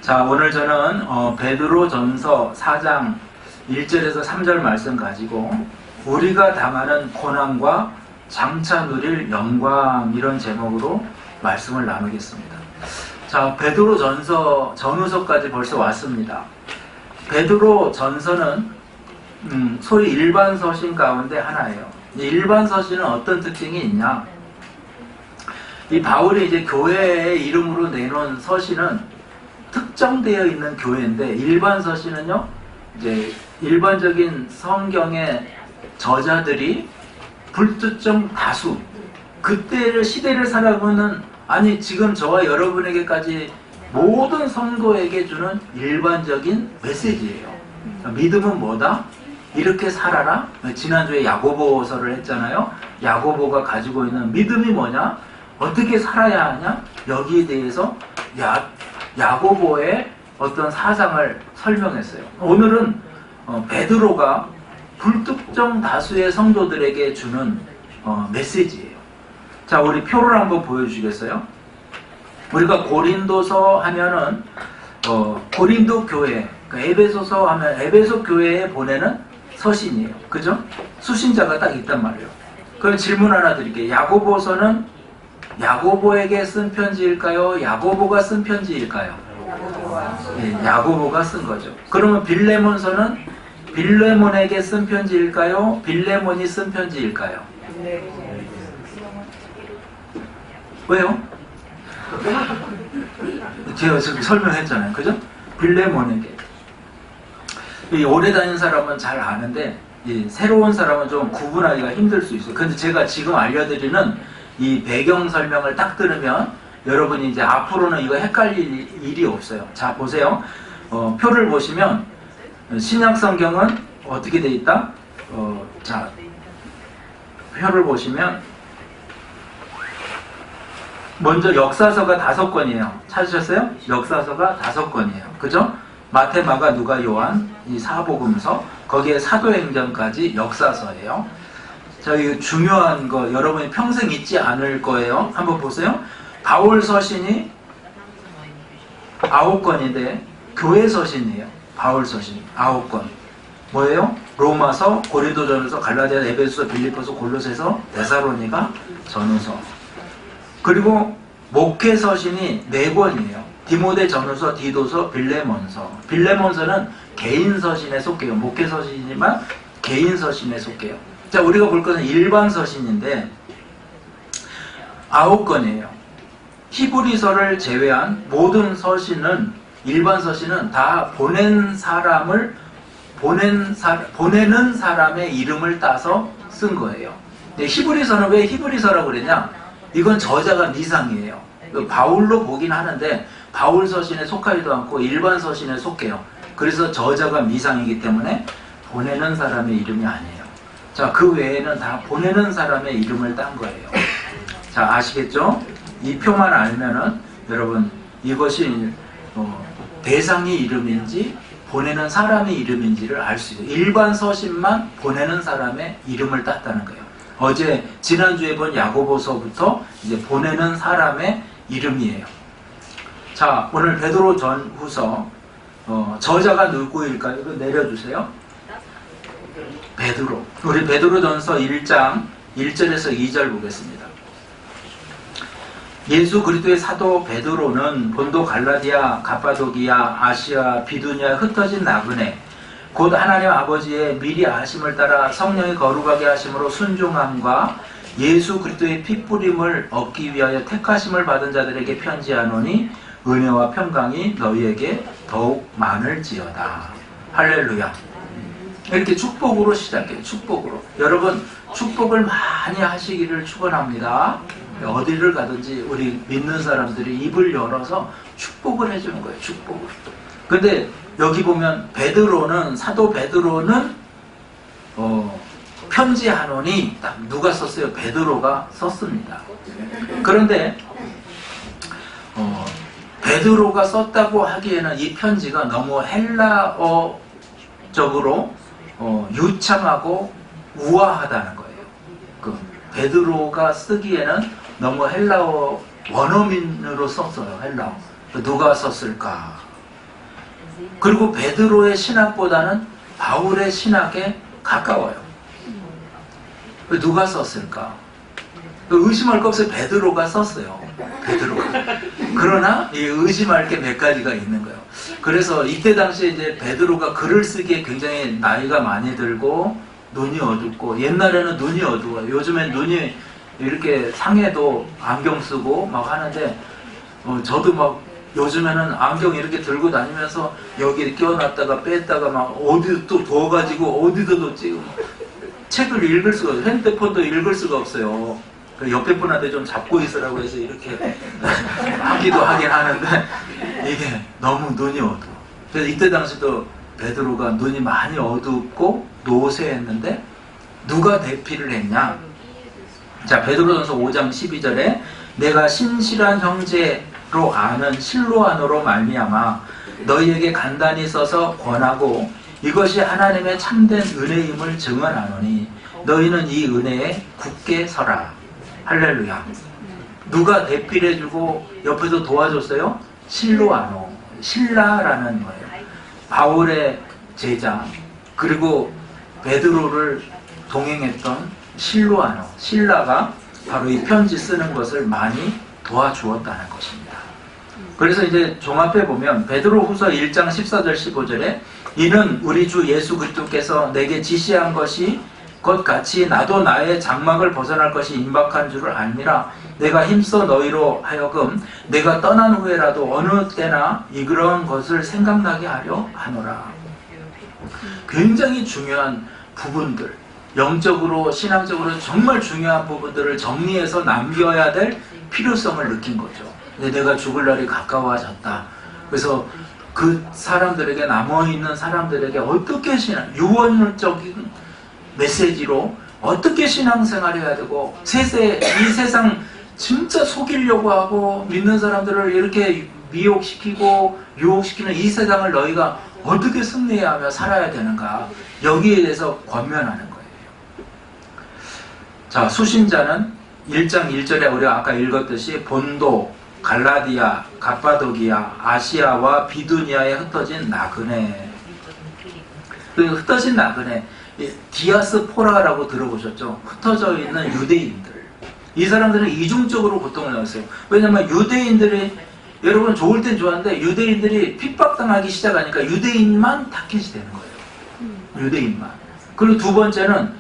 자, 오늘 저는 베드로전서 4장 1절에서 3절 말씀 가지고 우리가 당하는 고난과 장차 누릴 영광, 이런 제목으로 말씀을 나누겠습니다. 자, 베드로전서 전후서까지 벌써 왔습니다. 베드로전서는 소위 일반 서신 가운데 하나예요. 이 일반 서신은 어떤 특징이 있냐? 이 바울이 이제 교회의 이름으로 내놓은 서신은 특정되어 있는 교회인데, 일반 서신은요, 이제 일반적인 성경의 저자들이 불특정 다수, 그때를 시대를 살아가는, 아니 지금 저와 여러분에게까지 모든 성도에게 주는 일반적인 메시지예요. 믿음은 뭐다? 이렇게 살아라. 지난주에 야고보서를 했잖아요. 야고보가 가지고 있는 믿음이 뭐냐? 어떻게 살아야 하냐? 여기에 대해서 야고보의 어떤 사상을 설명했어요. 오늘은 베드로가 불특정 다수의 성도들에게 주는 메시지예요. 자, 우리 표를 한번 보여주시겠어요? 우리가 고린도서 하면은 고린도 교회, 에베소서 하면 에베소 교회에 보내는 서신이에요. 그죠? 수신자가 딱 있단 말이에요. 그럼 질문 하나 드릴게요. 야고보서는 야고보에게 쓴 편지일까요? 야고보가 쓴 편지일까요? 예, 야고보가 쓴 거죠. 그러면 빌레몬서는 빌레몬에게 쓴 편지일까요? 빌레몬이 쓴 편지일까요? 왜요? 제가 지금 설명했잖아요. 그죠? 빌레몬에게. 오래 다닌 사람은 잘 아는데, 새로운 사람은 좀 구분하기가 힘들 수 있어요. 근데 제가 지금 알려드리는 이 배경 설명을 딱 들으면 여러분이 이제 앞으로는 이거 헷갈릴 일이 없어요. 자, 보세요. 표를 보시면 신약 성경은 어떻게 돼 있다? 자, 표를 보시면 먼저 역사서가 5권이에요. 찾으셨어요? 역사서가 5권이에요. 그죠? 마태, 마가, 누가, 요한, 이 사복음서, 거기에 사도행전까지 역사서예요. 자, 이거 중요한 거 여러분이 평생 잊지 않을 거예요. 한번 보세요. 바울 서신이 9권인데 교회 서신이에요. 바울 서신 9권. 뭐예요? 로마서, 고린도전서, 갈라디아, 에베소서, 빌립보서, 골로새서, 데살로니가, 전후서. 그리고 목회 서신이 4권이에요. 디모데 전후서, 디도서, 빌레몬서. 빌레몬서는 개인 서신에 속해요. 목회 서신이지만 개인 서신에 속해요. 자, 우리가 볼 것은 일반 서신인데 9권이에요. 히브리서를 제외한 모든 서신은, 일반 서신은 다 보내는 사람의 이름을 따서 쓴 거예요. 근데 히브리서는 왜 히브리서라고 그랬냐? 이건 저자가 미상이에요. 바울로 보긴 하는데 바울 서신에 속하지도 않고 일반 서신에 속해요. 그래서 저자가 미상이기 때문에 보내는 사람의 이름이 아니에요. 자, 그 외에는 다 보내는 사람의 이름을 딴 거예요. 자, 아시겠죠? 이 표만 알면은 여러분 이것이 대상의 이름인지 보내는 사람의 이름인지를 알 수 있어요. 일반 서신만 보내는 사람의 이름을 땄다는 거예요. 어제 지난주에 본 야고보서부터 이제 보내는 사람의 이름이에요. 자, 오늘 베드로 전후서 저자가 누구일까요? 이거 내려주세요. 베드로. 우리 베드로전서 1장 1절에서 2절 보겠습니다. 예수 그리스도의 사도 베드로는 본도 갈라디아, 갑바도기아, 아시아, 비두니아 흩어진 나그네, 곧 하나님 아버지의 미리 아심을 따라 성령의 거룩하게 하심으로 순종함과 예수 그리스도의 핏부림을 얻기 위하여 택하심을 받은 자들에게 편지하노니 은혜와 평강이 너희에게 더욱 많을지어다. 할렐루야. 이렇게 축복으로 시작해요. 축복으로. 여러분, 축복을 많이 하시기를 축원합니다. 어디를 가든지 우리 믿는 사람들이 입을 열어서 축복을 해주는 거예요. 축복을. 근데 여기 보면 베드로는, 사도 베드로는 편지하노니, 딱 누가 썼어요? 베드로가 썼습니다. 그런데 베드로가 썼다고 하기에는 이 편지가 너무 헬라어적으로 유창하고 우아하다는 거예요. 그 베드로가 쓰기에는 너무 헬라어 원어민으로 썼어요. 헬라어. 누가 썼을까? 그리고 베드로의 신학보다는 바울의 신학에 가까워요. 누가 썼을까? 의심할 거 없어요. 베드로가 썼어요. 베드로가. 그러나 이 의심할 게 몇 가지가 있는 거예요. 그래서 이때 당시에 이제 베드로가 글을 쓰기에 굉장히 나이가 많이 들고 눈이 어둡고, 옛날에는 눈이 어두워요. 요즘엔 눈이 이렇게 상해도 안경 쓰고 막 하는데, 저도 막 요즘에는 안경 이렇게 들고 다니면서 여기 끼워놨다가 뺐다가 막 어디 또 부어가지고 어디도 놓지. 책을 읽을 수가 없어요. 핸드폰도 읽을 수가 없어요. 옆에 분한테 좀 잡고 있으라고 해서 이렇게 하기도 하긴 하는데, 이게 너무 눈이 어두워. 그래서 이때 당시도 베드로가 눈이 많이 어둡고 노쇠했는데 누가 대피를 했냐? 자, 베드로전서 5장 12절에 내가 신실한 형제로 아는 실로아노로 말미암아 너희에게 간단히 써서 권하고 이것이 하나님의 참된 은혜임을 증언하노니 너희는 이 은혜에 굳게 서라. 할렐루야. 누가 대피를 해주고 옆에서 도와줬어요? 실로아노, 신라라는 거예요. 바울의 제자, 그리고 베드로를 동행했던 실로아노, 신라가 바로 이 편지 쓰는 것을 많이 도와주었다는 것입니다. 그래서 이제 종합해 보면 베드로 후서 1장 14절 15절에 이는 우리 주 예수 그리스도께서 내게 지시한 것이 것 같이 나도 나의 장막을 벗어날 것이 임박한 줄을 알미라. 내가 힘써 너희로 하여금 내가 떠난 후에라도 어느 때나 이그러한 것을 생각나게 하려 하노라. 굉장히 중요한 부분들, 영적으로 신앙적으로 정말 중요한 부분들을 정리해서 남겨야 될 필요성을 느낀 거죠. 근데 내가 죽을 날이 가까워졌다. 그래서 그 사람들에게, 남아있는 사람들에게 어떻게 유언적인 메시지로 어떻게 신앙생활을 해야 되고, 이 세상 진짜 속이려고 하고 믿는 사람들을 이렇게 미혹시키고 유혹시키는 이 세상을 너희가 어떻게 승리해야 하며 살아야 되는가, 여기에 대해서 권면하는 거예요. 자, 수신자는 1장 1절에 우리가 아까 읽었듯이 본도, 갈라디아, 갑바도기아, 아시아와 비두니아에 흩어진 나그네. 그 흩어진 나그네, 디아스포라라고 들어보셨죠? 흩어져 있는 유대인들. 이 사람들은 이중적으로 고통을 받았어요. 왜냐면 유대인들이, 여러분 좋을 땐 좋았는데 유대인들이 핍박당하기 시작하니까 유대인만 타깃이 되는 거예요. 유대인만. 그리고 두 번째는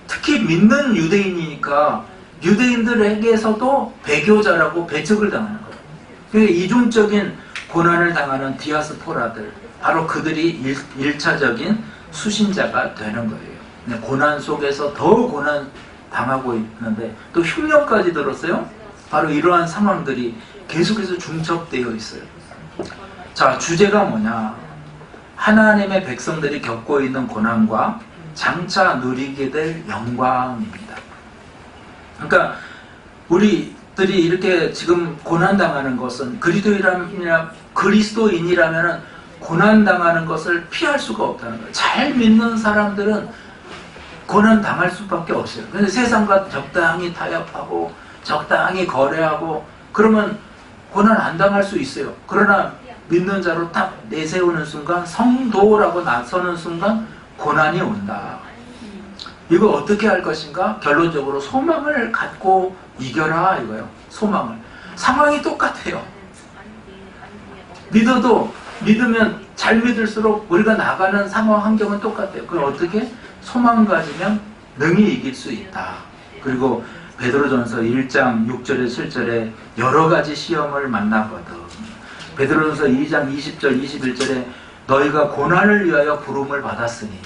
특히 믿는 유대인이니까 유대인들에게서도 배교자라고 배척을 당하는 거예요. 그러니까 이중적인 고난을 당하는 디아스포라들, 바로 그들이 1차적인 수신자가 되는 거예요. 고난 속에서 더 고난 당하고 있는데 또 흉년까지 들었어요. 바로 이러한 상황들이 계속해서 중첩되어 있어요. 자, 주제가 뭐냐? 하나님의 백성들이 겪고 있는 고난과 장차 누리게 될 영광입니다. 그러니까 우리들이 이렇게 지금 고난당하는 것은 그리스도인이라면 고난당하는 것을 피할 수가 없다는 거예요. 잘 믿는 사람들은 고난당할 수밖에 없어요. 근데 세상과 적당히 타협하고 적당히 거래하고 그러면 고난 안 당할 수 있어요. 그러나 믿는 자로 딱 내세우는 순간, 성도라고 나서는 순간 고난이 온다. 이거 어떻게 할 것인가? 결론적으로 소망을 갖고 이겨라 이거예요. 소망을. 상황이 똑같아요. 믿으면 잘 믿을수록 우리가 나가는 상황 환경은 똑같아요. 그럼 어떻게? 소망 가지면 능히 이길 수 있다. 그리고 베드로전서 1장 6절에 7절에 여러 가지 시험을 만나거든. 베드로전서 2장 20절 21절에 너희가 고난을 위하여 부름을 받았으니,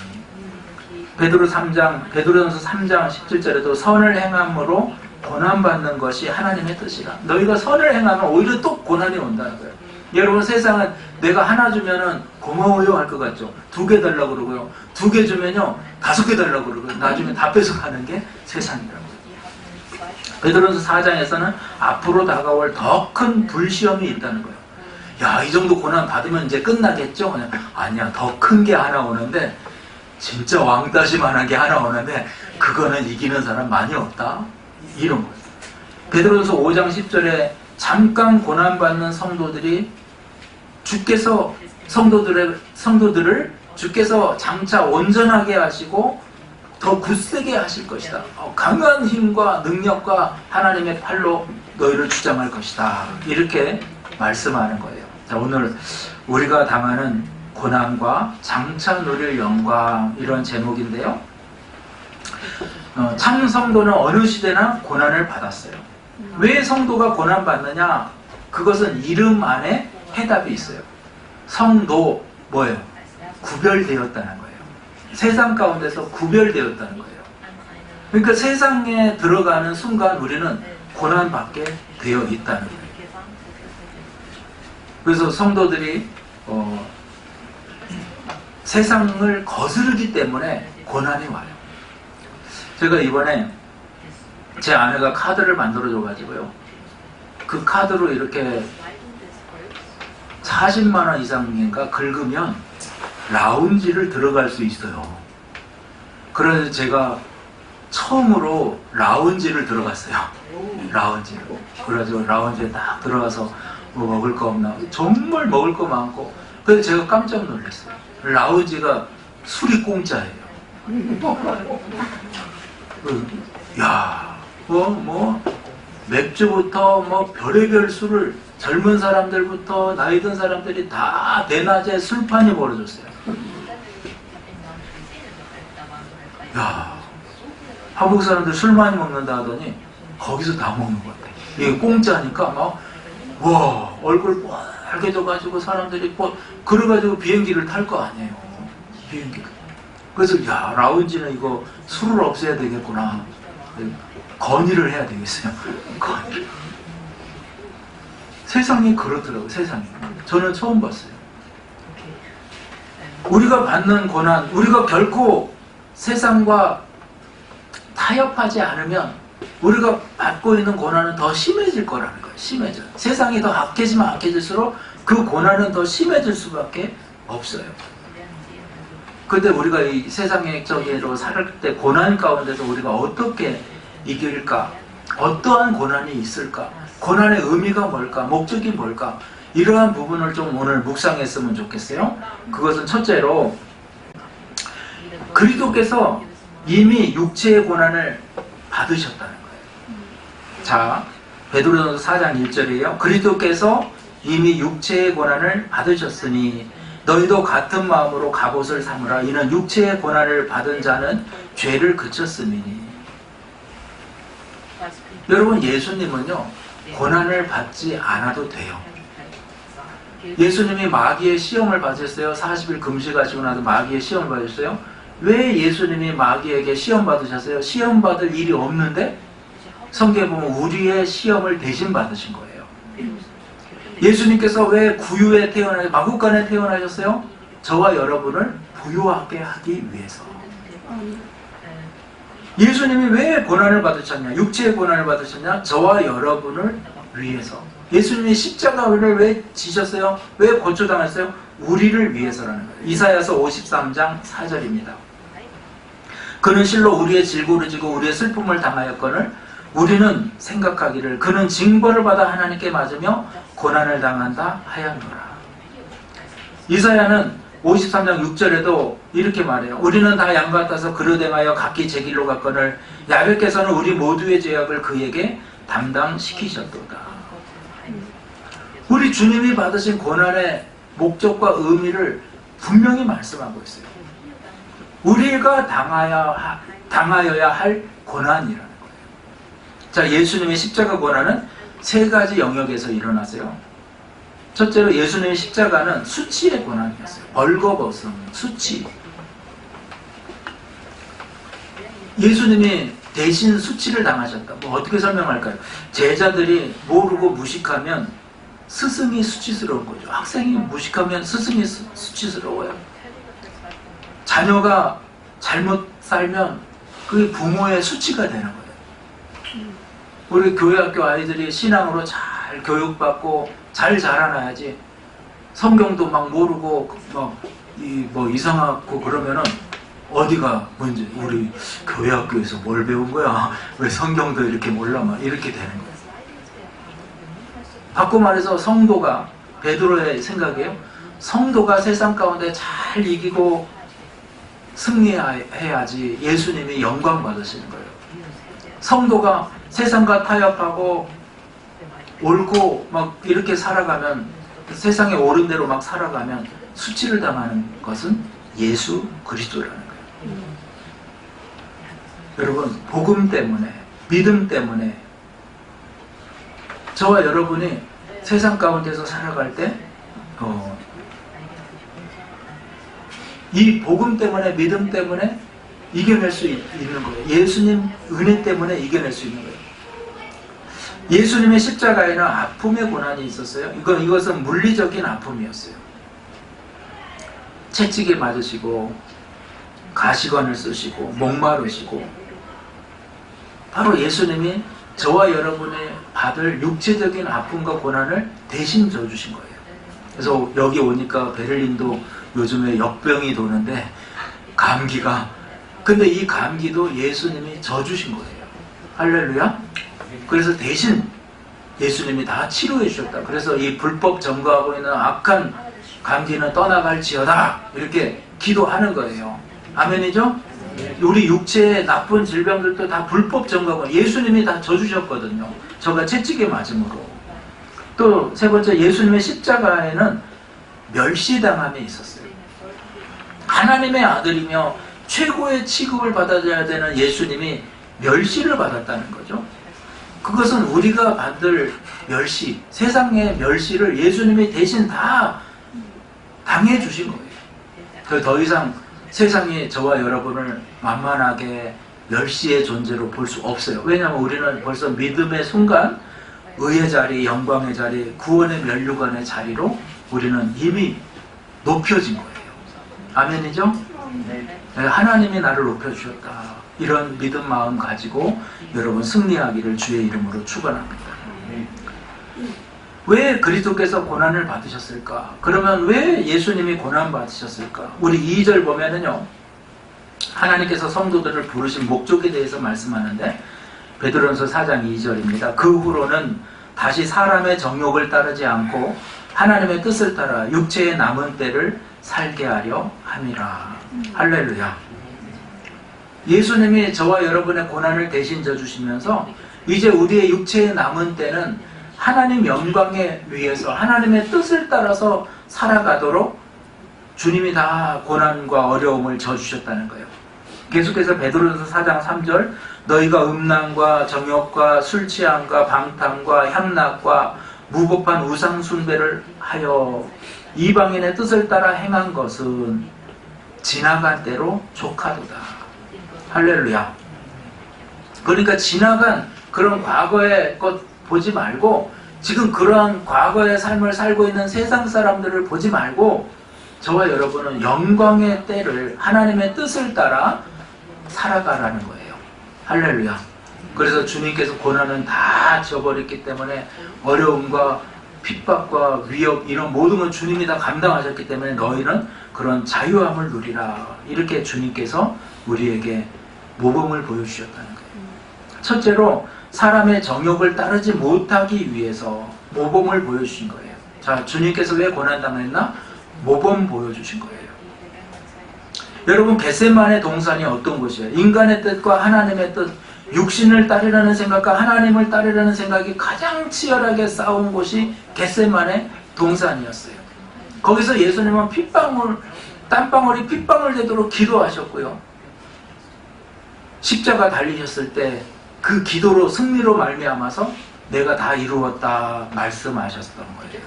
베드로전서 3장 17절에도 선을 행함으로 고난받는 것이 하나님의 뜻이라. 너희가 선을 행하면 오히려 또 고난이 온다는 거예요. 여러분, 세상은 내가 하나 주면은 고마워요 할 것 같죠. 2개 달라고 그러고요. 2개 주면요 5개 달라고 그러고요. 나중에 다 뺏어가는 게 세상이라고요. 베드로전서 4장에서는 앞으로 다가올 더 큰 불시험이 있다는 거예요. 야, 이 정도 고난 받으면 이제 끝나겠죠? 그냥, 아니야, 더 큰 게 하나 오는데, 진짜 왕따시만한 게 하나 오는데 그거는 이기는 사람 많이 없다. 이런 거예요. 베드로전서 5장 10절에 잠깐 고난받는 성도들이 주께서 성도들을 주께서 장차 온전하게 하시고 더 굳세게 하실 것이다. 강한 힘과 능력과 하나님의 팔로 너희를 주장할 것이다. 이렇게 말씀하는 거예요. 자, 오늘 우리가 당하는 고난과 장차 누릴 영광, 이런 제목인데요. 참 성도는 어느 시대나 고난을 받았어요. 왜 성도가 고난받느냐? 그것은 이름 안에 해답이 있어요. 성도 뭐예요? 구별되었다는 거예요. 세상 가운데서 구별되었다는 거예요. 그러니까 세상에 들어가는 순간 우리는 고난받게 되어 있다는 거예요. 그래서 성도들이 세상을 거스르기 때문에 고난이 와요. 제가 이번에 제 아내가 카드를 만들어줘 가지고요, 그 카드로 이렇게 40만원 이상인가 긁으면 라운지를 들어갈 수 있어요. 그래서 제가 처음으로 라운지를 들어갔어요. 라운지를. 그래가지고 라운지에 딱 들어가서 뭐 먹을 거 없나, 정말 먹을 거 많고. 그래서 제가 깜짝 놀랐어요. 라운지가 술이 공짜예요. 야, 맥주부터 뭐 별의별 술을, 젊은 사람들부터 나이 든 사람들이 다 대낮에 술판이 벌어졌어요. 야, 한국 사람들 술 많이 먹는다 하더니 거기서 다 먹는 것 같아. 이게 공짜니까 막, 와, 얼굴 빨개져가지고 사람들이 그래가지고 비행기를 탈 거 아니에요. 비행기. 그래서 야, 라운지는 이거 술을 없애야 되겠구나. 건의를 해야 되겠어요. 건의. 세상이 그렇더라고요. 세상이. 저는 처음 봤어요. 우리가 받는 고난, 우리가 결코 세상과 타협하지 않으면 우리가 받고 있는 고난은 더 심해질 거라는 거예요. 심해져. 세상이 더 악해지면 악해질수록 그 고난은 더 심해질 수밖에 없어요. 근데 우리가 이 세상적으로 살 때 고난 가운데서 우리가 어떻게 이길까? 어떠한 고난이 있을까? 고난의 의미가 뭘까? 목적이 뭘까? 이러한 부분을 좀 오늘 묵상했으면 좋겠어요. 그것은 첫째로, 그리스도께서 이미 육체의 고난을 받으셨다는 거예요. 자, 베드로전서 4장 1절이에요. 그리스도께서 이미 육체의 고난을 받으셨으니 너희도 같은 마음으로 갑옷을 삼으라. 이는 육체의 고난을 받은 자는 죄를 그쳤음이니. 여러분, 예수님은요, 고난을 받지 않아도 돼요. 예수님이 마귀의 시험을 받으셨어요. 40일 금식하시고 나서 마귀의 시험을 받으셨어요. 왜 예수님이 마귀에게 시험 받으셨어요? 시험 받을 일이 없는데 성경에 보면 우리의 시험을 대신 받으신 거예요. 예수님께서 왜 구유에 마구간에 태어나셨어요? 저와 여러분을 부유하게 하기 위해서. 예수님이 왜 고난을 받으셨냐? 육체의 고난을 받으셨냐? 저와 여러분을 위해서. 예수님이 십자가를 왜 지셨어요? 왜 고초당했어요? 우리를 위해서라는 거예요. 이사야서 53장 4절입니다. 그는 실로 우리의 질고를 지고 우리의 슬픔을 당하였거늘 우리는 생각하기를 그는 징벌을 받아 하나님께 맞으며 고난을 당한다 하였노라. 이사야는 53장 6절에도 이렇게 말해요. 우리는 다 양 같아서 그릇 행하여 각기 제 길로 갔거늘 야훼께서는 우리 모두의 죄악을 그에게 담당시키셨도다. 우리 주님이 받으신 고난의 목적과 의미를 분명히 말씀하고 있어요. 우리가 당하여야 할 고난이라는 거예요. 자, 예수님의 십자가 고난은 세 가지 영역에서 일어나세요. 첫째로 예수님의 십자가는 수치의 고난이었어요. 벌거벗음, 수치. 예수님이 대신 수치를 당하셨다. 뭐 어떻게 설명할까요? 제자들이 모르고 무식하면 스승이 수치스러운 거죠. 학생이 무식하면 스승이 수치스러워요. 자녀가 잘못 살면 그게 부모의 수치가 되는 거예요. 우리 교회학교 아이들이 신앙으로 잘 교육받고 잘 자라나야지. 성경도 막 모르고 뭐 이상하고 그러면은 어디가 문제? 우리 교회학교에서 뭘 배운 거야? 왜 성경도 이렇게 몰라? 막 이렇게 되는 거예요. 바꿔 말해서 성도가 베드로의 생각이에요. 성도가 세상 가운데 잘 이기고 승리해야지 예수님이 영광 받으시는 거예요. 성도가 세상과 타협하고 옳고 막 이렇게 살아가면, 세상에 옳은 대로 막 살아가면 수치를 당하는 것은 예수 그리스도라는 거예요. 여러분, 복음 때문에, 믿음 때문에 저와 여러분이 세상 가운데서 살아갈 때 이 복음 때문에, 믿음 때문에 이겨낼 수 있는 거예요. 예수님 은혜 때문에 이겨낼 수 있는 거예요. 예수님의 십자가에는 아픔의 고난이 있었어요. 이것은 물리적인 아픔이었어요. 채찍에 맞으시고 가시관을 쓰시고 목마르시고, 바로 예수님이 저와 여러분의 받을 육체적인 아픔과 고난을 대신 져주신 거예요. 그래서 여기 오니까 베를린도 요즘에 역병이 도는데 감기가, 근데 이 감기도 예수님이 져주신 거예요. 할렐루야. 그래서 대신 예수님이 다 치료해 주셨다. 그래서 이 불법 점거하고 있는 악한 감기는 떠나갈지어다, 이렇게 기도하는 거예요. 아멘이죠? 우리 육체의 나쁜 질병들도 다 불법 점거하고 예수님이 다 져주셨거든요. 저가 채찍에 맞음으로. 또 세 번째, 예수님의 십자가에는 멸시당함이 있었어요. 하나님의 아들이며 최고의 취급을 받아야 되는 예수님이 멸시를 받았다는 거죠. 그것은 우리가 받을 멸시, 세상의 멸시를 예수님이 대신 다 당해 주신 거예요. 더 이상 세상이 저와 여러분을 만만하게 멸시의 존재로 볼 수 없어요. 왜냐하면 우리는 벌써 믿음의 순간 의의 자리, 영광의 자리, 구원의 면류관의 자리로 우리는 이미 높여진 거예요. 아멘이죠? 네. 하나님이 나를 높여주셨다. 이런 믿음 마음 가지고 여러분 승리하기를 주의 이름으로 축원합니다. 왜 그리스도께서 고난을 받으셨을까? 그러면 왜 예수님이 고난 받으셨을까? 우리 2절 보면은요, 하나님께서 성도들을 부르신 목적에 대해서 말씀하는데, 베드로전서 4장 2절입니다. 그 후로는 다시 사람의 정욕을 따르지 않고 하나님의 뜻을 따라 육체의 남은 때를 살게 하려 함이라. 할렐루야. 예수님이 저와 여러분의 고난을 대신 져주시면서 이제 우리의 육체의 남은 때는 하나님 영광에 위해서 하나님의 뜻을 따라서 살아가도록 주님이 다 고난과 어려움을 져주셨다는 거예요. 계속해서 베드로전서 4장 3절, 너희가 음란과 정욕과 술취함과 방탕과 향락과 무법한 우상 숭배를 하여 이방인의 뜻을 따라 행한 것은 지나간 때로 족하도다. 할렐루야. 그러니까 지나간 그런 과거의 것 보지 말고, 지금 그러한 과거의 삶을 살고 있는 세상 사람들을 보지 말고, 저와 여러분은 영광의 때를, 하나님의 뜻을 따라 살아가라는 거예요. 할렐루야. 그래서 주님께서 고난은 다 져버렸기 때문에 어려움과 핍박과 위협, 이런 모든 건 주님이 다 감당하셨기 때문에 너희는 그런 자유함을 누리라. 이렇게 주님께서 우리에게 모범을 보여주셨다는 거예요. 첫째로 사람의 정욕을 따르지 못하기 위해서 모범을 보여주신 거예요. 자, 주님께서 왜 고난당했나? 모범 보여주신 거예요. 여러분, 겟세마네 동산이 어떤 곳이에요? 인간의 뜻과 하나님의 뜻, 육신을 따르려는 생각과 하나님을 따르려는 생각이 가장 치열하게 싸운 곳이 겟세마네 동산이었어요. 거기서 예수님은 땀방울이 핏방울 되도록 기도하셨고요. 십자가 달리셨을 때 그 기도로, 승리로 말미암아서 내가 다 이루었다 말씀하셨던 거예요.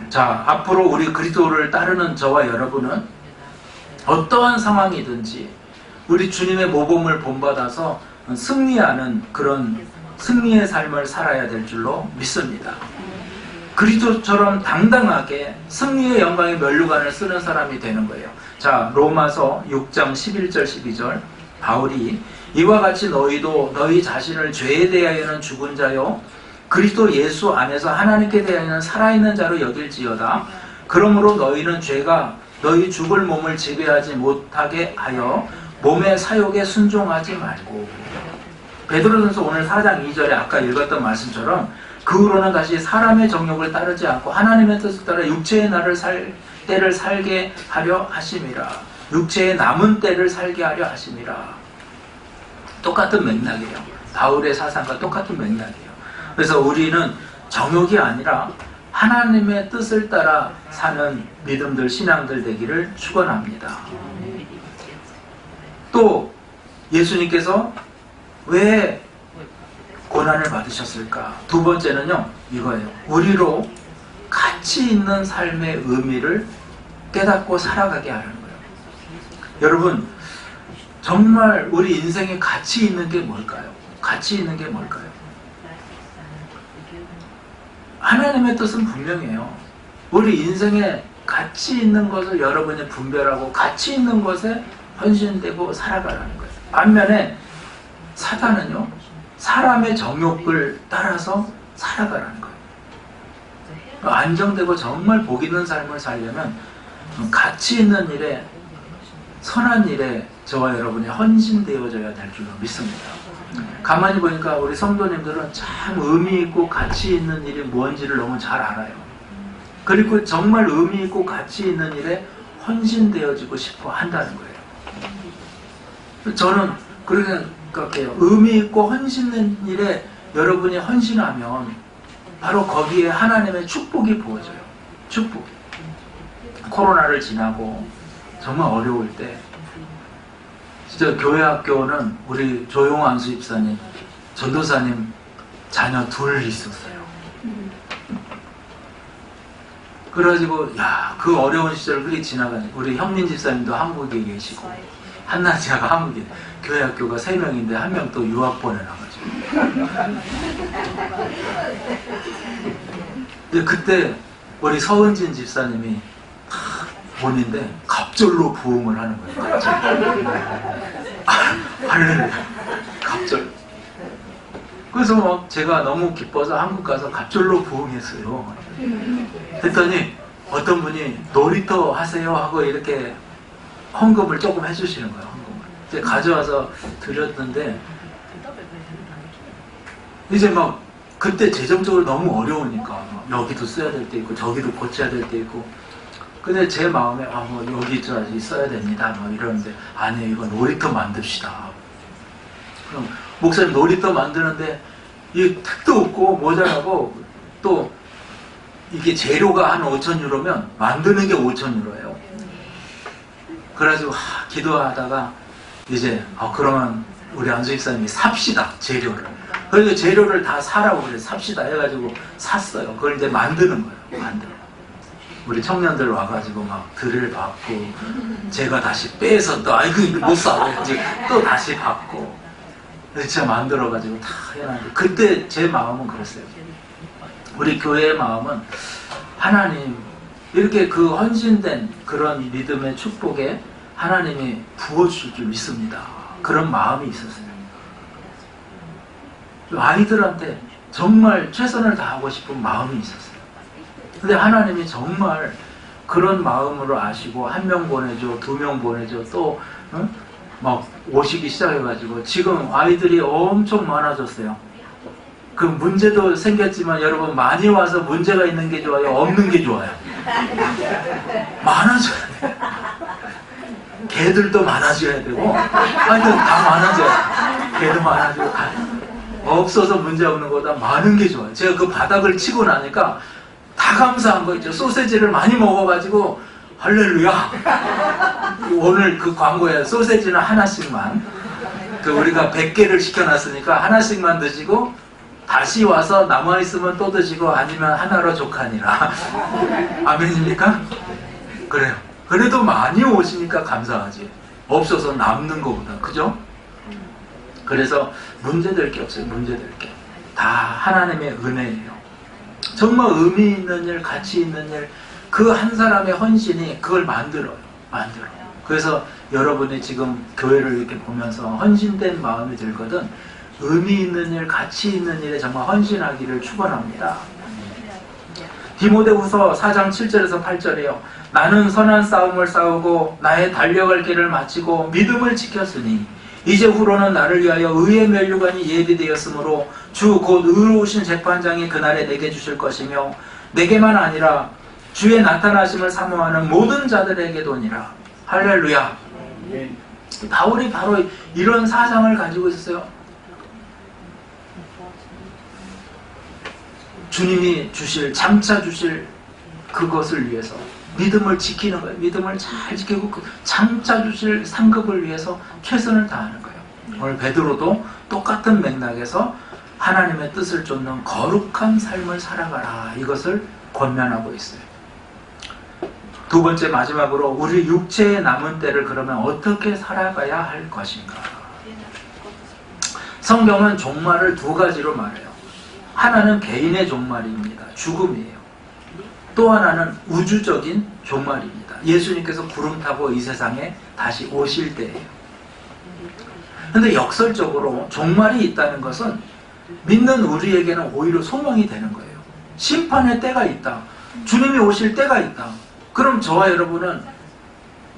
자, 앞으로 우리 그리스도를 따르는 저와 여러분은 어떠한 상황이든지 우리 주님의 모범을 본받아서 승리하는 그런 승리의 삶을 살아야 될 줄로 믿습니다. 그리스도처럼 당당하게 승리의 영광의 면류관을 쓰는 사람이 되는 거예요. 자, 로마서 6장 11절 12절 바울이 이와 같이 너희도 너희 자신을 죄에 대하여는 죽은 자요 그리스도 예수 안에서 하나님께 대하여는 살아있는 자로 여길지어다. 그러므로 너희는 죄가 너희 죽을 몸을 지배하지 못하게 하여 몸의 사욕에 순종하지 말고. 베드로전서 오늘 4장 2절에 아까 읽었던 말씀처럼 그 후로는 다시 사람의 정욕을 따르지 않고 하나님의 뜻을 따라 육체의 때를 살게 하려 하심이라. 육체의 남은 때를 살게 하려 하심이라. 똑같은 맥락이에요. 바울의 사상과 똑같은 맥락이에요. 그래서 우리는 정욕이 아니라 하나님의 뜻을 따라 사는 믿음들, 신앙들 되기를 축원합니다. 또 예수님께서 왜 고난을 받으셨을까? 두 번째는요, 이거예요. 우리로 가치 있는 삶의 의미를 깨닫고 살아가게 하는 거예요. 여러분, 정말 우리 인생에 가치 있는 게 뭘까요? 가치 있는 게 뭘까요? 하나님의 뜻은 분명해요. 우리 인생에 가치 있는 것을 여러분이 분별하고 가치 있는 것에 헌신되고 살아가라는 거예요. 반면에 사단은요, 사람의 정욕을 따라서 살아가라는 거예요. 안정되고 정말 복 있는 삶을 살려면 가치 있는 일에, 선한 일에 저와 여러분이 헌신되어져야 될 줄로 믿습니다. 가만히 보니까 우리 성도님들은 참 의미 있고 가치 있는 일이 뭔지를 너무 잘 알아요. 그리고 정말 의미 있고 가치 있는 일에 헌신되어지고 싶어 한다는 거예요. 저는 그렇게 생각해요. 의미 있고 헌신 있는 일에 여러분이 헌신하면 바로 거기에 하나님의 축복이 부어져요. 축복. 코로나를 지나고 정말 어려울 때 진짜 교회 학교는 우리 조용환수 집사님, 전도사님 자녀 둘 있었어요. 그래가지고 그 어려운 시절을 그렇게 지나가니 우리 형민 집사님도 한국에 계시고 한나지아가 한국에, 교회 학교가 3명인데 1명 또 유학 보내놔가지고. 근데 그때 우리 서은진 집사님이 본인데 갑절로 부흥을 하는 거예요. 갑절. 할렐루야. 갑절. 그래서 막 제가 너무 기뻐서 한국 가서 갑절로 부흥했어요. 했더니 어떤 분이 놀이터 하세요 하고 이렇게 헌금을 조금 해주시는 거예요. 헌금을. 이제 가져와서 드렸는데 이제 막 그때 재정적으로 너무 어려우니까 여기도 써야 될 때 있고 저기도 고쳐야 될 때 있고, 근데 제 마음에 뭐 여기까지 써야 됩니다 뭐 이러는데, 아니 이거 놀이터 만듭시다. 그럼 목사님 놀이터 만드는데 이 택도 없고 모자라고, 또 이게 재료가 한 5,000유로면 만드는 게 5,000유로예요. 그래가지고 기도하다가 이제 그러면 우리 안수 집사님이 삽시다, 재료를. 그래서 재료를 다 사라고 그래. 삽시다 해가지고 샀어요. 그걸 이제 만드는 거예요. 만들어. 우리 청년들 와가지고 막 드릴 받고, 제가 다시 빼서 또 이거 못 사. 또 다시 받고. 그래서 진짜 만들어가지고 다 해놨는데, 그때 제 마음은 그랬어요. 우리 교회의 마음은 하나님, 이렇게 그 헌신된 그런 믿음의 축복에 하나님이 부어주실 줄 믿습니다. 그런 마음이 있었어요. 아이들한테 정말 최선을 다하고 싶은 마음이 있었어요. 근데 하나님이 정말 그런 마음으로 아시고 1명 보내줘, 2명 보내줘, 또 막 오시기 시작해가지고 지금 아이들이 엄청 많아졌어요. 그 문제도 생겼지만 여러분, 많이 와서 문제가 있는 게 좋아요, 없는 게 좋아요? 많아져야 돼요. 개들도 많아져야 되고, 하여튼 다 많아져야 돼요. 개도 많아지고 다. 없어서 문제 없는 거보다 많은 게 좋아요. 제가 그 바닥을 치고 나니까 다 감사한 거 있죠. 소세지를 많이 먹어가지고 할렐루야. 오늘 그 광고에 소세지는 하나씩만, 그 우리가 100개를 시켜놨으니까 하나씩만 드시고 다시 와서 남아있으면 또 드시고 아니면 하나로 족하니라. 아멘입니까? 그래요. 그래도 많이 오시니까 감사하지. 없어서 남는 것보다. 그죠? 그래서 문제될 게 없어요. 문제될 게. 다 하나님의 은혜예요. 정말 의미 있는 일, 가치 있는 일, 그 한 사람의 헌신이 그걸 만들어요. 만들어요. 그래서 여러분이 지금 교회를 이렇게 보면서 헌신된 마음이 들거든, 의미 있는 일, 가치 있는 일에 정말 헌신하기를 축원합니다. 디모데후서 4장 7절에서 8절이에요. 나는 선한 싸움을 싸우고 나의 달려갈 길을 마치고 믿음을 지켰으니 이제 후로는 나를 위하여 의의 면류관이 예비되었으므로 주 곧 의로우신 재판장이 그날에 내게 주실 것이며 내게만 아니라 주의 나타나심을 사모하는 모든 자들에게도니라. 할렐루야. 바울이 바로 이런 사상을 가지고 있었어요. 주님이 주실, 장차 주실 그것을 위해서 믿음을 지키는 거예요. 믿음을 잘 지키고 그 장차 주실 상급을 위해서 최선을 다하는 거예요. 오늘 베드로도 똑같은 맥락에서 하나님의 뜻을 쫓는 거룩한 삶을 살아가라, 이것을 권면하고 있어요. 두 번째, 마지막으로 우리 육체에 남은 때를 그러면 어떻게 살아가야 할 것인가. 성경은 종말을 두 가지로 말해요. 하나는 개인의 종말입니다. 죽음이에요. 또 하나는 우주적인 종말입니다. 예수님께서 구름 타고 이 세상에 다시 오실 때예요. 그런데 역설적으로 종말이 있다는 것은 믿는 우리에게는 오히려 소망이 되는 거예요. 심판의 때가 있다. 주님이 오실 때가 있다. 그럼 저와 여러분은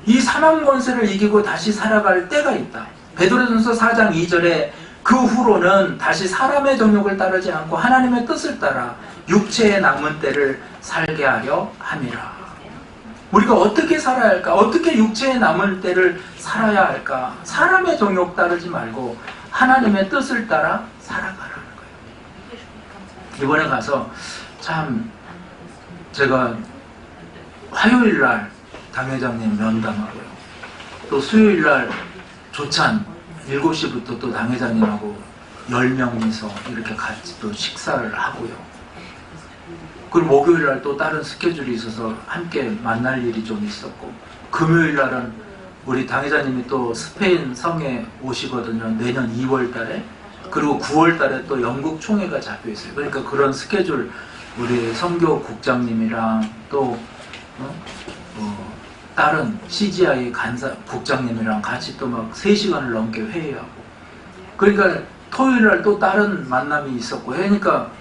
이 사망 권세를 이기고 다시 살아갈 때가 있다. 베드로전서 4장 2절에 그 후로는 다시 사람의 정욕을 따르지 않고 하나님의 뜻을 따라 육체에 남은 때를 살게 하려 함이라. 우리가 어떻게 살아야 할까? 어떻게 육체에 남은 때를 살아야 할까? 사람의 정욕 따르지 말고 하나님의 뜻을 따라 살아가라는 거예요. 이번에 가서 참 제가 화요일날 당회장님 면담하고요. 또 수요일날 조찬 7시부터 또 당회장님하고 10명이서 이렇게 같이 또 식사를 하고요. 그리고 목요일날 또 다른 스케줄이 있어서 함께 만날 일이 좀 있었고, 금요일날은 우리 당회장님이 또 스페인 성에 오시거든요. 내년 2월달에. 그리고 9월달에 또 영국 총회가 잡혀 있어요. 그러니까 그런 스케줄 우리 선교국장님이랑 또 다른 CGI 간사 국장님이랑 같이 또 막 3시간을 넘게 회의하고, 그러니까 토요일날 또 다른 만남이 있었고, 그러니까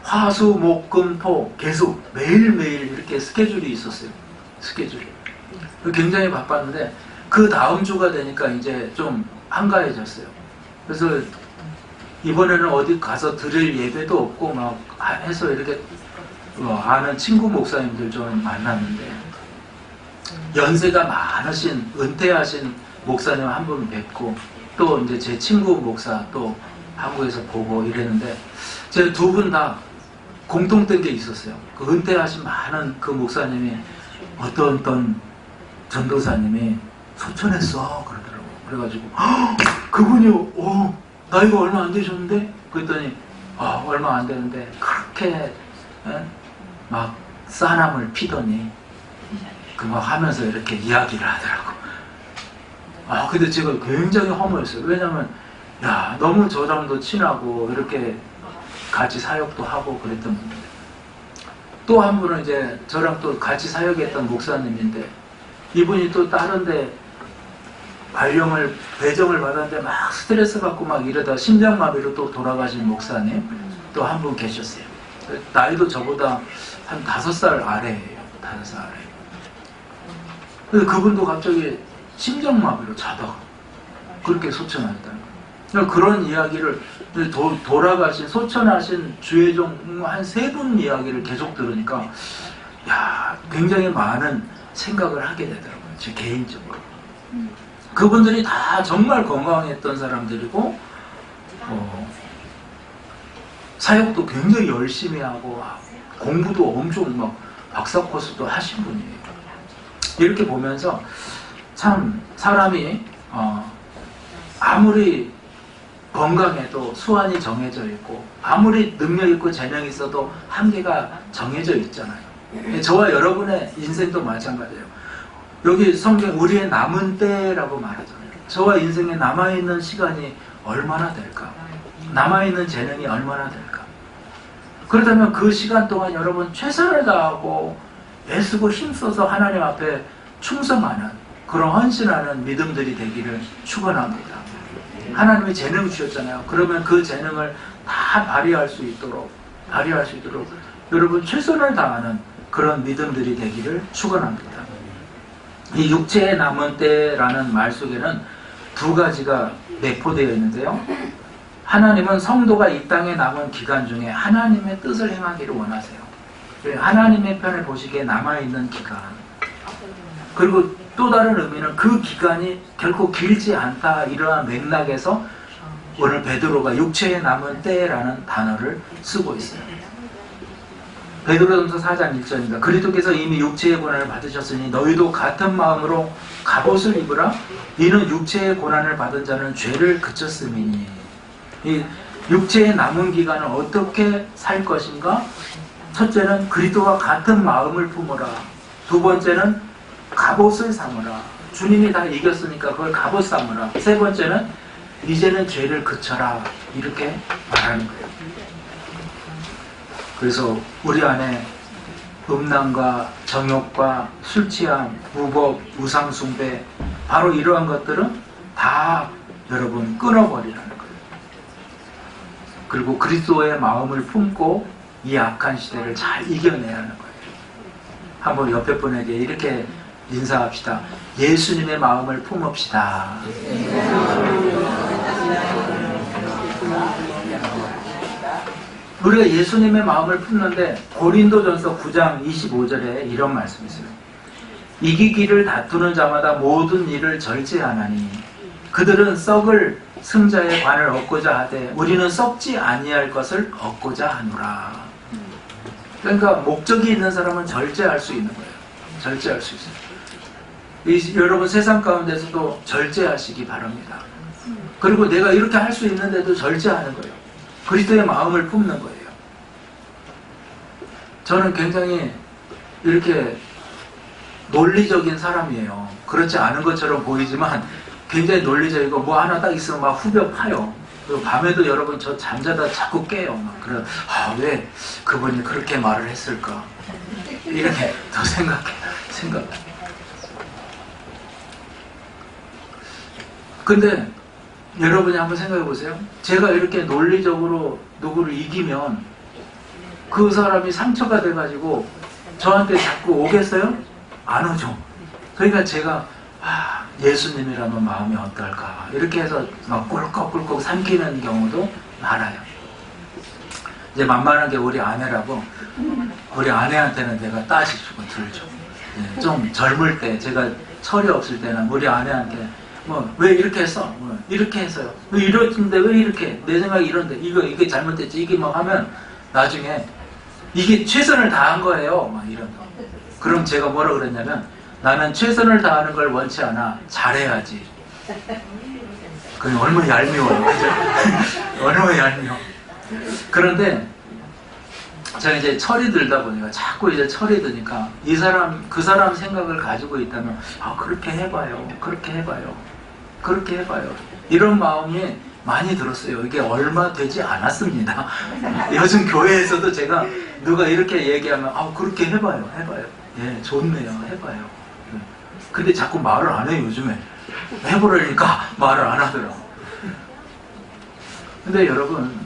화수 목 금 토 계속 매일매일 이렇게 스케줄이 있었어요. 스케줄이 굉장히 바빴는데 그 다음 주가 되니까 이제 좀 한가해졌어요. 그래서 이번에는 어디 가서 드릴 예배도 없고 막 해서 이렇게 아는 친구 목사님들 좀 만났는데, 연세가 많으신 은퇴하신 목사님 한 분 뵙고, 또 이제 제 친구 목사 또 한국에서 보고 이랬는데, 제가 두 분 다 공통된 게 있었어요. 그 은퇴하신 많은 그 목사님이 어떤 전도사님이 소천했어 그러더라고. 그래가지고 그분이 나이가 얼마 안 되셨는데? 그랬더니 얼마 안 되는데 그렇게 막 싸남을 피더니 그 막 하면서 이렇게 이야기를 하더라고. 근데 제가 굉장히 허무했어요. 왜냐면 너무 저랑도 친하고 이렇게 같이 사역도 하고 그랬던 분인데, 또 한 분은 이제 저랑 또 같이 사역했던 목사님인데, 이분이 또 다른데 배정을 받았는데 막 스트레스 받고 막 이러다 심장마비로 또 돌아가신 목사님 또 한 분 계셨어요. 나이도 저보다 한 5살 아래예요. 5살 아래. 그래서 그분도 갑자기 심장마비로 자다가 그렇게 소천하셨다는 거예요. 그러니까 그런 이야기를 돌아가신 소천하신 주의종 한 3분 이야기를 계속 들으니까 굉장히 많은 생각을 하게 되더라고요. 제 개인적으로. 그분들이 다 정말 건강했던 사람들이고 사역도 굉장히 열심히 하고 공부도 엄청 막 박사 코스도 하신 분이에요. 이렇게 보면서 참 사람이 아무리 건강해도 수완이 정해져 있고, 아무리 능력 있고 재능이 있어도 한계가 정해져 있잖아요. 저와 여러분의 인생도 마찬가지예요. 여기 성경 우리의 남은 때라고 말하잖아요. 저와 인생에 남아있는 시간이 얼마나 될까? 남아있는 재능이 얼마나 될까? 그렇다면 그 시간 동안 여러분 최선을 다하고 애쓰고 힘써서 하나님 앞에 충성하는, 그런 헌신하는 믿음들이 되기를 축원합니다. 하나님이 재능 주셨잖아요. 그러면 그 재능을 다 발휘할 수 있도록 여러분 최선을 다하는 그런 믿음들이 되기를 축원합니다. 이 육체에 남은 때라는 말 속에는 두 가지가 내포되어 있는데요. 하나님은 성도가 이 땅에 남은 기간 중에 하나님의 뜻을 행하기를 원하세요. 하나님의 편을 보시기에 남아있는 기간. 그리고 또 다른 의미는 그 기간이 결코 길지 않다, 이러한 맥락에서 오늘 베드로가 육체에 남은 때라는 단어를 쓰고 있어요. 베드로전서 4장 1절입니다. 그리스도께서 이미 육체의 고난을 받으셨으니 너희도 같은 마음으로 갑옷을 입으라. 이는 육체의 고난을 받은 자는 죄를 그쳤음이니. 이 육체의 남은 기간은 어떻게 살 것인가? 첫째는 그리스도와 같은 마음을 품으라. 두 번째는 갑옷을 삼으라. 주님이 다 이겼으니까 그걸 갑옷 삼으라. 세 번째는 이제는 죄를 그쳐라. 이렇게 말하는 거예요. 그래서 우리 안에 음란과 정욕과 술취함, 무법, 우상숭배, 바로 이러한 것들은 다 여러분 끊어버리라는 거예요. 그리고 그리스도의 마음을 품고 이 악한 시대를 잘 이겨내야 하는 거예요. 한번 옆에 분에게 이렇게 인사합시다. 예수님의 마음을 품읍시다. 우리가 예수님의 마음을 품는데 고린도전서 9장 25절에 이런 말씀이 있어요. 이기기를 다투는 자마다 모든 일을 절제하나니 그들은 썩을 승자의 관을 얻고자 하되 우리는 썩지 아니할 것을 얻고자 하노라. 그러니까 목적이 있는 사람은 절제할 수 있는 거예요. 절제할 수 있어요. 여러분 세상 가운데서도 절제하시기 바랍니다. 그리고 내가 이렇게 할 수 있는데도 절제하는 거예요. 그리스도의 마음을 품는 거예요. 저는 굉장히 이렇게 논리적인 사람이에요. 그렇지 않은 것처럼 보이지만 굉장히 논리적이고 뭐 하나 딱 있으면 막 후벼 파요. 그리고 밤에도 여러분 저 잠자다 자꾸 깨요. 막 그래, 왜 그분이 그렇게 말을 했을까? 이렇게 더 생각해. 근데 여러분이 한번 생각해 보세요. 제가 이렇게 논리적으로 누구를 이기면 그 사람이 상처가 돼가지고 저한테 자꾸 오겠어요? 안 오죠. 그러니까 제가 예수님이라면 마음이 어떨까 이렇게 해서 막 꿀꺽꿀꺽 삼키는 경우도 많아요. 이제 만만하게 우리 아내라고, 우리 아내한테는 내가 따지고 들죠. 좀 젊을 때, 제가 철이 없을 때는 우리 아내한테 왜 이렇게 했어? 이렇게 했어요. 왜 이러는데 왜 이렇게? 내 생각이 이런데 이게 잘못됐지. 이게 막 하면 나중에 이게 최선을 다한 거예요. 막 이런 거. 그럼 제가 뭐라 그랬냐면 나는 최선을 다하는 걸 원치 않아. 잘해야지. 그게 얼마나 얄미워요. 얼마나 얄미워. 그런데 제가 이제 철이 들다 보니까 자꾸 이제 철이 드니까 그 사람 생각을 가지고 있다면 그렇게 해봐요. 그렇게 해봐요. 이런 마음이 많이 들었어요. 이게 얼마 되지 않았습니다. 요즘 교회에서도 제가 누가 이렇게 얘기하면 그렇게 해봐요. 예, 좋네요. 해봐요. 근데 자꾸 말을 안 해요. 요즘에 해보려니까 말을 안 하더라고. 근데 여러분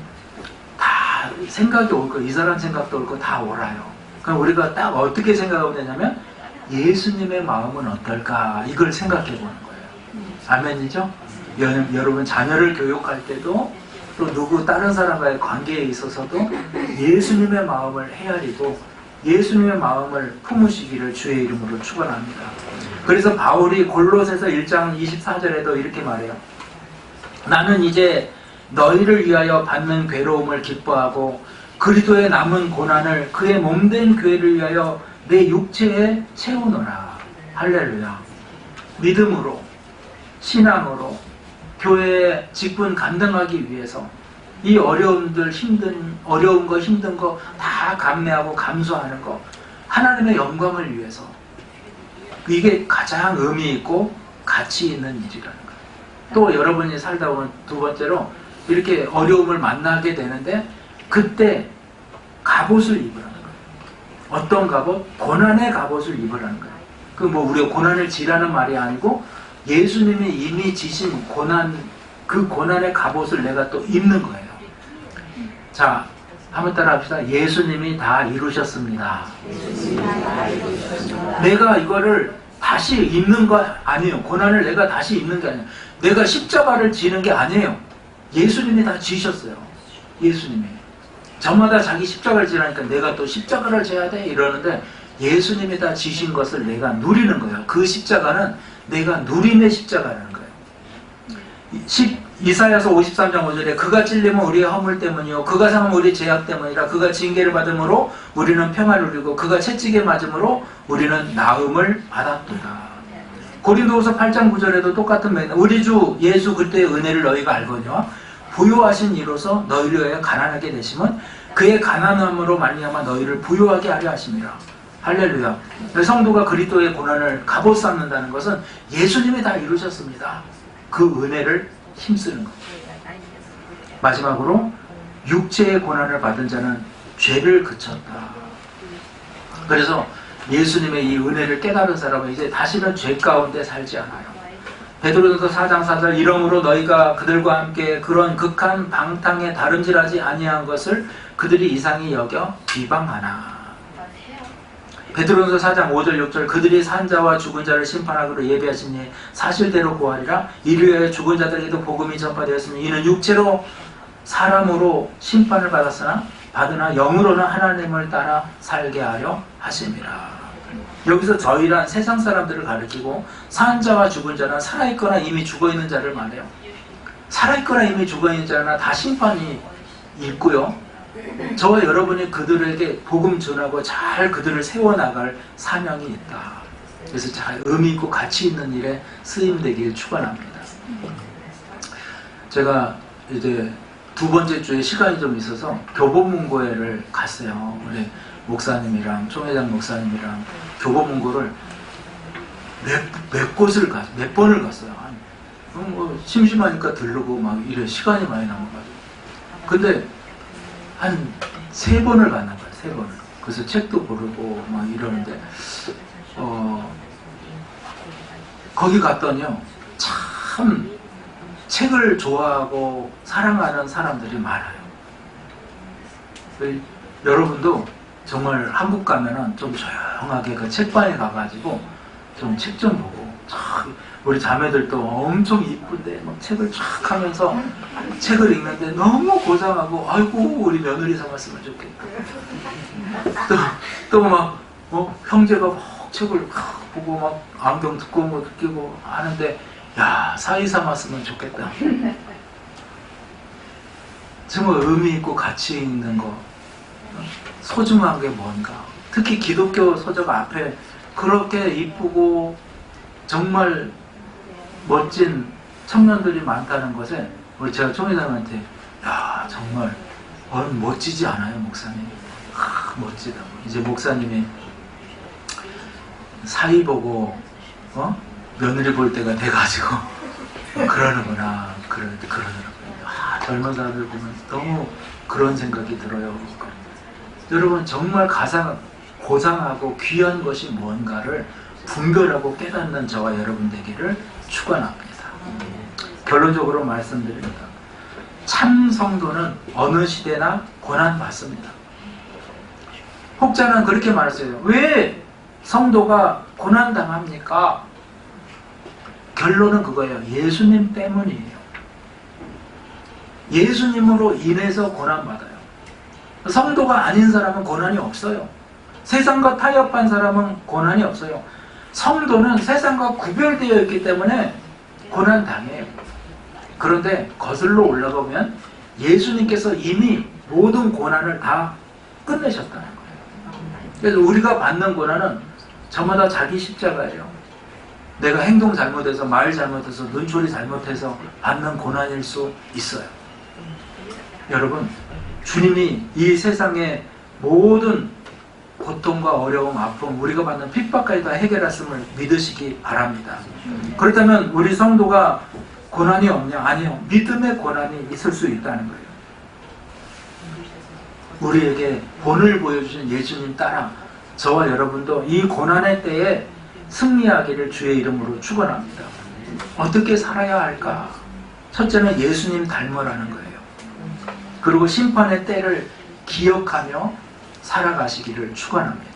다 생각이 올 거, 이 사람 생각도 올 거 다 오라요. 그럼 우리가 딱 어떻게 생각하면 되냐면 예수님의 마음은 어떨까 이걸 생각해 보는 거예요. 아멘이죠? 여러분 자녀를 교육할 때도 또 다른 사람과의 관계에 있어서도 예수님의 마음을 헤아리고 예수님의 마음을 품으시기를 주의 이름으로 축원합니다. 그래서 바울이 골로새서 1장 24절에도 이렇게 말해요. 나는 이제 너희를 위하여 받는 괴로움을 기뻐하고 그리스도의 남은 고난을 그의 몸된 교회를 위하여 내 육체에 채우노라. 할렐루야. 믿음으로, 신앙으로 교회의 직분 감당하기 위해서 이 어려운 거 힘든 거 다 감내하고 감수하는 거 하나님의 영광을 위해서 이게 가장 의미 있고 가치 있는 일이라는 거예요. 또 여러분이 살다 보면 두 번째로 이렇게 어려움을 만나게 되는데 그때 갑옷을 입으라는 거예요. 어떤 갑옷? 고난의 갑옷을 입으라는 거예요. 우리가 고난을 지라는 말이 아니고 예수님이 이미 지신 그 고난의 갑옷을 내가 또 입는 거예요. 자, 한번 따라 합시다. 예수님이 다 이루셨습니다. 내가 이거를 다 다시 입는 거 아니에요. 고난을 내가 다시 입는 게 아니에요. 내가 십자가를 지는 게 아니에요. 예수님이 다 지셨어요. 예수님이. 저마다 자기 십자가를 지라니까 내가 또 십자가를 져야 돼 이러는데 예수님이 다 지신 것을 내가 누리는 거예요. 그 십자가는 내가 누림의 십자가라는 거예요. 이사야서 53장 5절에 그가 찔림은 우리의 허물 때문이요 그가 상함은 우리의 죄악 때문이라. 그가 징계를 받음으로 우리는 평화를 누리고 그가 채찍에 맞음으로 우리는 나음을 받았도다. 고린도후서 8장 9절에도 똑같은 맹 우리 주 예수 그리스도의 은혜를 너희가 알거니와 부요하신 이로서 너희를 위하여 가난하게 되심은 그의 가난함으로 말미암아 너희를 부요하게 하려 하심이라. 할렐루야. 성도가 그리스도의 고난을 갑옷 삼는다는 것은 예수님이 다 이루셨습니다. 그 은혜를 힘쓰는 것. 마지막으로 육체의 고난을 받은 자는 죄를 그쳤다. 그래서 예수님의 이 은혜를 깨달은 사람은 이제 다시는 죄 가운데 살지 않아요. 베드로전서 4장 4절 이러므로 너희가 그들과 함께 그런 극한 방탕에 다름질하지 아니한 것을 그들이 이상히 여겨 비방하나. 베드로전서 4장 5절 6절 그들이 산 자와 죽은 자를 심판하기로 예비하시니 사실대로 고하리라. 이를 위하여 죽은 자들에게도 복음이 전파되었으니 이는 육체로 사람으로 심판을 받으나 영으로는 하나님을 따라 살게 하려 하심이라. 여기서 저희란 세상 사람들을 가리키고 산 자와 죽은 자는 살아있거나 이미 죽어있는 자를 말해요. 살아있거나 이미 죽어있는 자는 다 심판이 있고요. 저와 여러분이 그들에게 복음 전하고 잘 그들을 세워나갈 사명이 있다. 그래서 잘 의미 있고 가치 있는 일에 쓰임되길 축원합니다. 제가 이제 두 번째 주에 시간이 좀 있어서 교보문고회를 갔어요. 우리 목사님이랑 총회장 목사님이랑 교보문고를 몇 번을 갔어요. 뭐 심심하니까 들르고 막 이래 시간이 많이 남아가지고. 근데 한 3번을 갔나 봐요. 3번을. 그래서 책도 고르고 막 이러는데 거기 갔더니요 참 책을 좋아하고 사랑하는 사람들이 많아요. 여러분도 정말 한국 가면은 좀 조용하게 그 책방에 가가지고 좀 책 좀 보고 우리 자매들도 엄청 이쁜데 막 책을 쫙 하면서 책을 읽는데 너무 고상하고 아이고 우리 며느리 삼았으면 좋겠다. 또 막 형제가 막 책을 보고 막 안경 두꺼운 끼고 하는데 야 사위 삼았으면 좋겠다. 정말 의미 있고 가치 있는 거 소중한 게 뭔가. 특히 기독교 서적 앞에 그렇게 이쁘고 정말 멋진 청년들이 많다는 것에 우리 제가 총회장한테 야 정말 멋지지 않아요 목사님? 멋지다고. 이제 목사님이 사위 보고 며느리 볼 때가 돼가지고 그러는구나 그러더라고요. 젊은 사람들 보면 너무 그런 생각이 들어요. 여러분 정말 고상하고 귀한 것이 뭔가를 분별하고 깨닫는 저와 여러분 되기를 축원합니다. 결론적으로 말씀드립니다. 참 성도는 어느 시대나 고난받습니다. 혹자는 그렇게 말했어요. 왜 성도가 고난당합니까? 결론은 그거예요. 예수님 때문이에요. 예수님으로 인해서 고난받아요. 성도가 아닌 사람은 고난이 없어요. 세상과 타협한 사람은 고난이 없어요. 성도는 세상과 구별되어 있기 때문에 고난당해요. 그런데 거슬러 올라가면 예수님께서 이미 모든 고난을 다 끝내셨다는 거예요. 그래서 우리가 받는 고난은 저마다 자기 십자가예요. 내가 행동 잘못해서 말 잘못해서 눈초리 잘못해서 받는 고난일 수 있어요. 여러분 주님이 이 세상의 모든 고통과 어려움, 아픔, 우리가 받는 핍박까지 다 해결했음을 믿으시기 바랍니다. 그렇다면 우리 성도가 고난이 없냐? 아니요. 믿음의 고난이 있을 수 있다는 거예요. 우리에게 본을 보여주신 예수님 따라 저와 여러분도 이 고난의 때에 승리하기를 주의 이름으로 축원합니다. 어떻게 살아야 할까? 첫째는 예수님 닮으라는 거예요. 그리고 심판의 때를 기억하며 살아가시기를 축원합니다.